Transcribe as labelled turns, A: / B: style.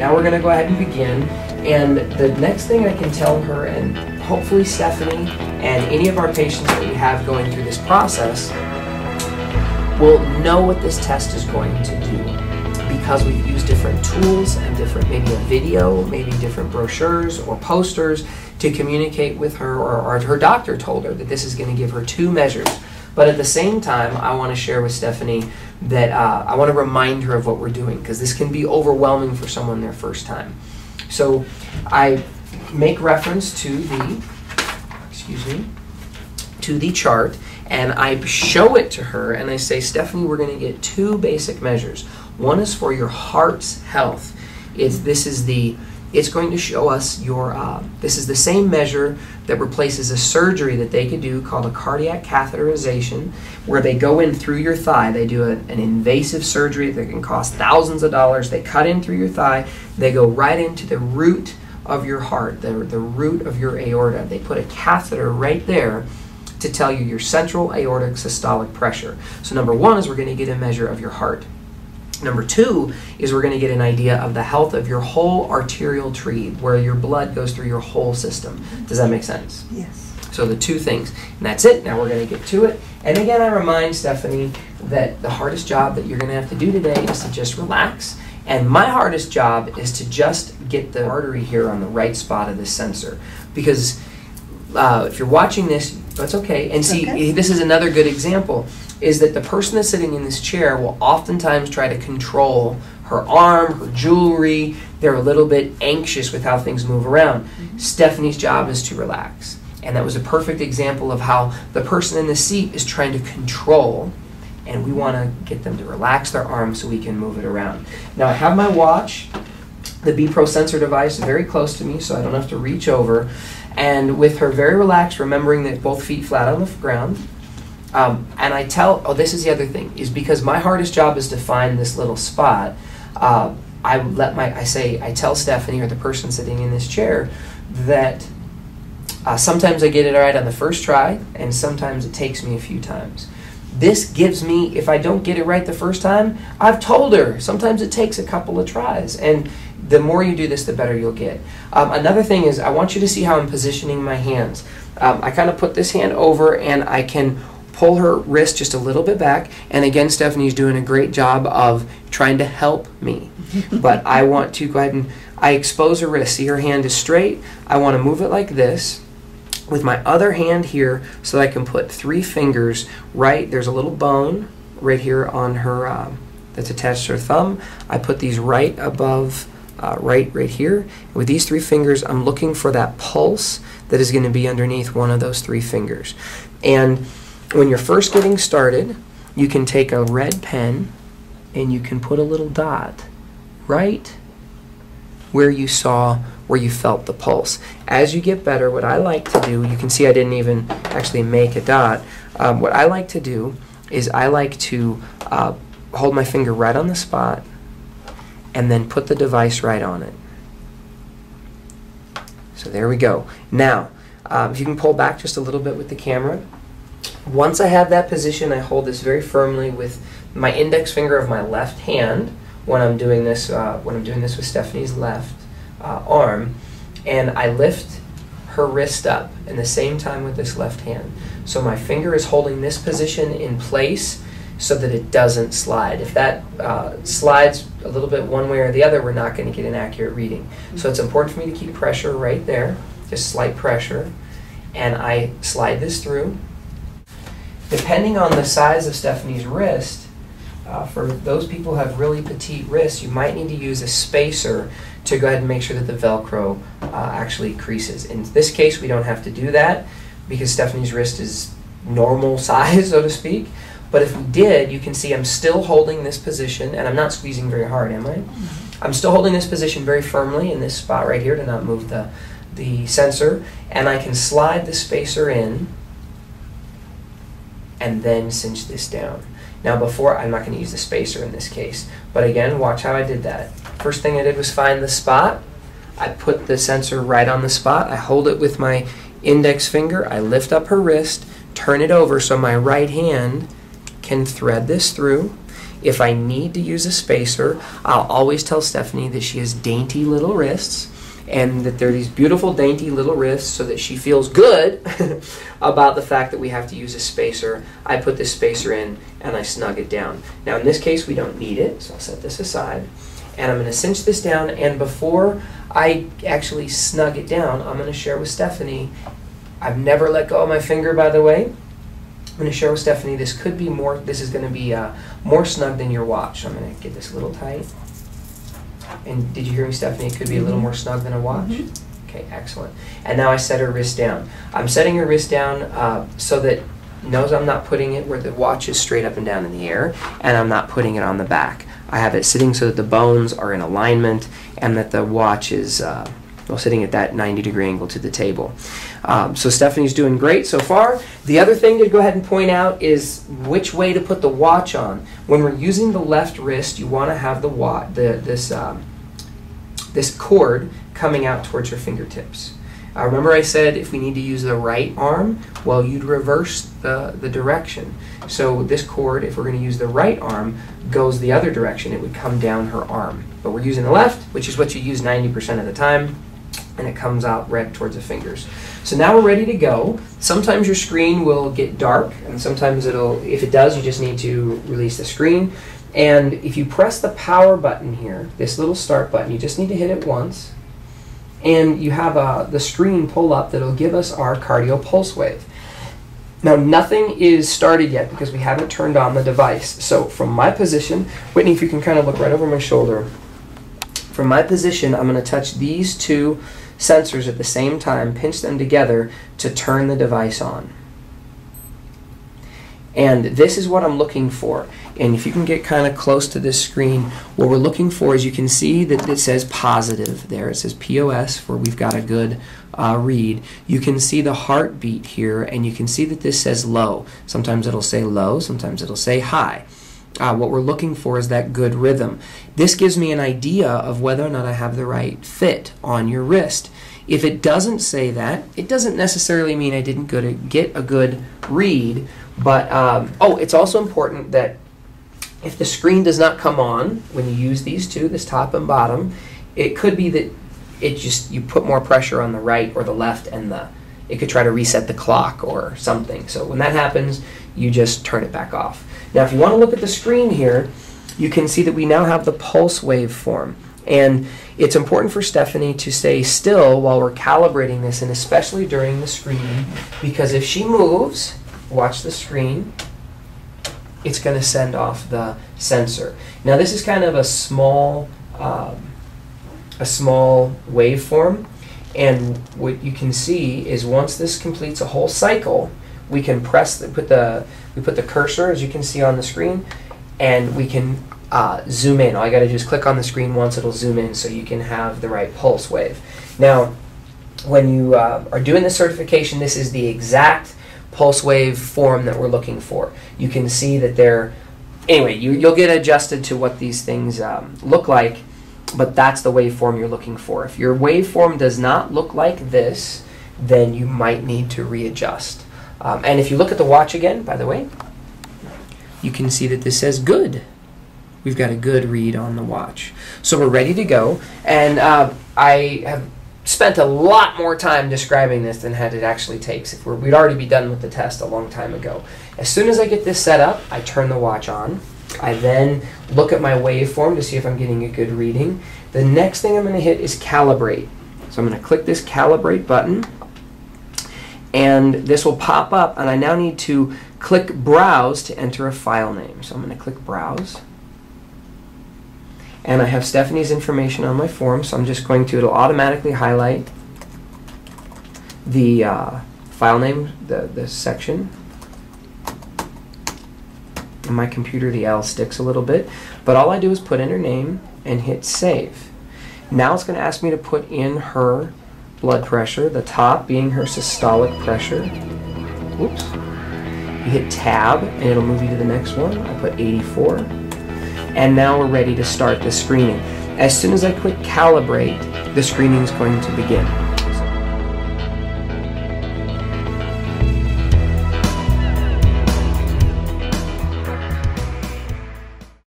A: now we're going to go ahead and begin. And the next thing I can tell her, and hopefully Stephanie and any of our patients that we have going through this process will know what this test is going to do, because we've used different tools and different, maybe a video, maybe different brochures or posters to communicate with her, or her doctor told her that this is going to give her 2 measures. But at the same time, I want to share with Stephanie that I want to remind her of what we're doing, because this can be overwhelming for someone their first time. So I make reference to the, to the chart, and I show it to her, and I say, Stephanie, we're going to get 2 basic measures. One is for your heart's health. It's going to show us your, this is the same measure that replaces a surgery that they could do called a cardiac catheterization, where they go in through your thigh. They do an invasive surgery that can cost thousands of dollars. They cut in through your thigh. They go right into the root of your heart, the root of your aorta. They put a catheter right there to tell you your central aortic systolic pressure. So number 1 is we're going to get a measure of your heart. Number 2 is we're going to get an idea of the health of your whole arterial tree, where your blood goes through your whole system. Does that make sense?
B: Yes.
A: So the 2 things. And that's it. Now we're going to get to it. And again, I remind Stephanie that the hardest job that you're going to have to do today is to just relax. And my hardest job is to just get the artery here on the right spot of this sensor. Because if you're watching this, that's okay. And see, this is another good example, is that the person that's sitting in this chair will oftentimes try to control her arm, her jewelry. They're a little bit anxious with how things move around. Stephanie's job is to relax. And that was a perfect example of how the person in the seat is trying to control, and we want to get them to relax their arm so we can move it around. Now I have my watch, the Bpro sensor device, very close to me, so I don't have to reach over. And with her very relaxed, remembering that both feet flat on the ground, and I tell, oh, this is the other thing, is because my hardest job is to find this little spot. I tell Stephanie, or the person sitting in this chair, that sometimes I get it right on the first try, and sometimes it takes me a few times. This gives me, if I don't get it right the first time, I've told her, sometimes it takes a couple of tries. And the more you do this, the better you'll get. Another thing is, I want you to see how I'm positioning my hands. I kind of put this hand over, and I can pull her wrist just a little bit back. And again, Stephanie's doing a great job of trying to help me. But I want to go ahead and I expose her wrist. See, her hand is straight. I want to move it like this with my other hand here, so that I can put 3 fingers right. There's a little bone right here on her that's attached to her thumb. I put these right above, right here. With these 3 fingers, I'm looking for that pulse that is going to be underneath one of those 3 fingers. And when you're first getting started, you can take a red pen and you can put a little dot right where you felt the pulse. As you get better, what I like to do, you can see I didn't even actually make a dot. What I like to do is I like to hold my finger right on the spot and then put the device right on it. So there we go. Now, if you can pull back just a little bit with the camera. Once I have that position, I hold this very firmly with my index finger of my left hand when I'm doing this with Stephanie's left arm, and I lift her wrist up in the same time with this left hand. So my finger is holding this position in place so that it doesn't slide. If that slides a little bit one way or the other, we're not going to get an accurate reading. So it's important for me to keep pressure right there, just slight pressure, and I slide this through. Depending on the size of Stephanie's wrist, for those people who have really petite wrists, you might need to use a spacer to go ahead and make sure that the Velcro actually creases. In this case, we don't have to do that because Stephanie's wrist is normal size, so to speak. But if we did, you can see I'm still holding this position, and I'm not squeezing very hard, am I? I'm still holding this position very firmly in this spot right here to not move the sensor, and I can slide the spacer in and then cinch this down. Now before, I'm not going to use the spacer in this case, but again, watch how I did that. First thing I did was find the spot. I put the sensor right on the spot. I hold it with my index finger. I lift up her wrist, turn it over so my right hand can thread this through. If I need to use a spacer, I'll always tell Stephanie that she has dainty little wrists, and that they're these beautiful dainty little wrists, so that she feels good about the fact that we have to use a spacer. I put this spacer in and I snug it down. Now in this case we don't need it, so I'll set this aside. And I'm going to cinch this down, and before I actually snug it down, I'm going to share with Stephanie, I've never let go of my finger, by the way. I'm going to share with Stephanie, this could be more, this is going to be more snug than your watch. So I'm going to get this a little tight. And did you hear me, Stephanie? It could be a little more snug than a watch. Okay, excellent. And now I set her wrist down. I'm setting her wrist down so that knows I'm not putting it where the watch is straight up and down in the air, and I'm not putting it on the back. I have it sitting so that the bones are in alignment and that the watch is well, sitting at that 90-degree angle to the table. So Stephanie's doing great so far. The other thing to go ahead and point out is which way to put the watch on. When we're using the left wrist, you want to have the this cord coming out towards your fingertips. Remember I said if we need to use the right arm, well, you'd reverse the direction. So this cord, if we're going to use the right arm, goes the other direction. It would come down her arm. But we're using the left, which is what you use 90% of the time, and it comes out right towards the fingers. So now we're ready to go. Sometimes your screen will get dark, and sometimes if it does, you just need to release the screen. And if you press the power button here, this little start button, you just need to hit it once. And you have the screen pull up that'll give us our cardio pulse wave. Now nothing is started yet because we haven't turned on the device. So from my position, Whitney, if you can kind of look right over my shoulder, from my position I'm going to touch these two sensors at the same time, pinch them together to turn the device on. And this is what I'm looking for. And if you can get kind of close to this screen, what we're looking for is you can see that it says positive there. It says POS, where we've got a good read. You can see the heartbeat here, and you can see that this says low. Sometimes it'll say low, sometimes it'll say high. What we're looking for is that good rhythm. This gives me an idea of whether or not I have the right fit on your wrist. If it doesn't say that, it doesn't necessarily mean I didn't get a good read. But oh, it's also important that if the screen does not come on when you use these two, this top and bottom, it could be that you put more pressure on the right or the left, and it could try to reset the clock or something. So when that happens, you just turn it back off. Now if you want to look at the screen here, you can see that we now have the pulse waveform. And it's important for Stephanie to stay still while we're calibrating this, and especially during the screening, because if she moves, watch the screen, it's going to send off the sensor. Now this is kind of a small waveform, and what you can see is once this completes a whole cycle, we can put the cursor, as you can see on the screen, and we can zoom in. All you got to do is click on the screen once, it'll zoom in so you can have the right pulse wave. Now when you are doing the certification, this is the exact pulse wave form that we're looking for. You can see that anyway, you'll get adjusted to what these things look like, but that's the waveform you're looking for. If your waveform does not look like this, then you might need to readjust. And if you look at the watch again, by the way, you can see that this says good. We've got a good read on the watch. So we're ready to go, and I have spent a lot more time describing this than it actually takes. We'd already be done with the test a long time ago. As soon as I get this set up, I turn the watch on. I then look at my waveform to see if I'm getting a good reading. The next thing I'm going to hit is calibrate. So I'm going to click this calibrate button, and this will pop up, and I now need to click browse to enter a file name. So I'm going to click browse. And I have Stephanie's information on my form, so I'm just going to, it'll automatically highlight the file name, the section. On my computer, the L sticks a little bit, but all I do is put in her name and hit save. Now it's going to ask me to put in her blood pressure, the top being her systolic pressure. Whoops. You hit tab, and it'll move you to the next one. I put 84. And now we're ready to start the screening. As soon as I click calibrate, the screening is going to begin.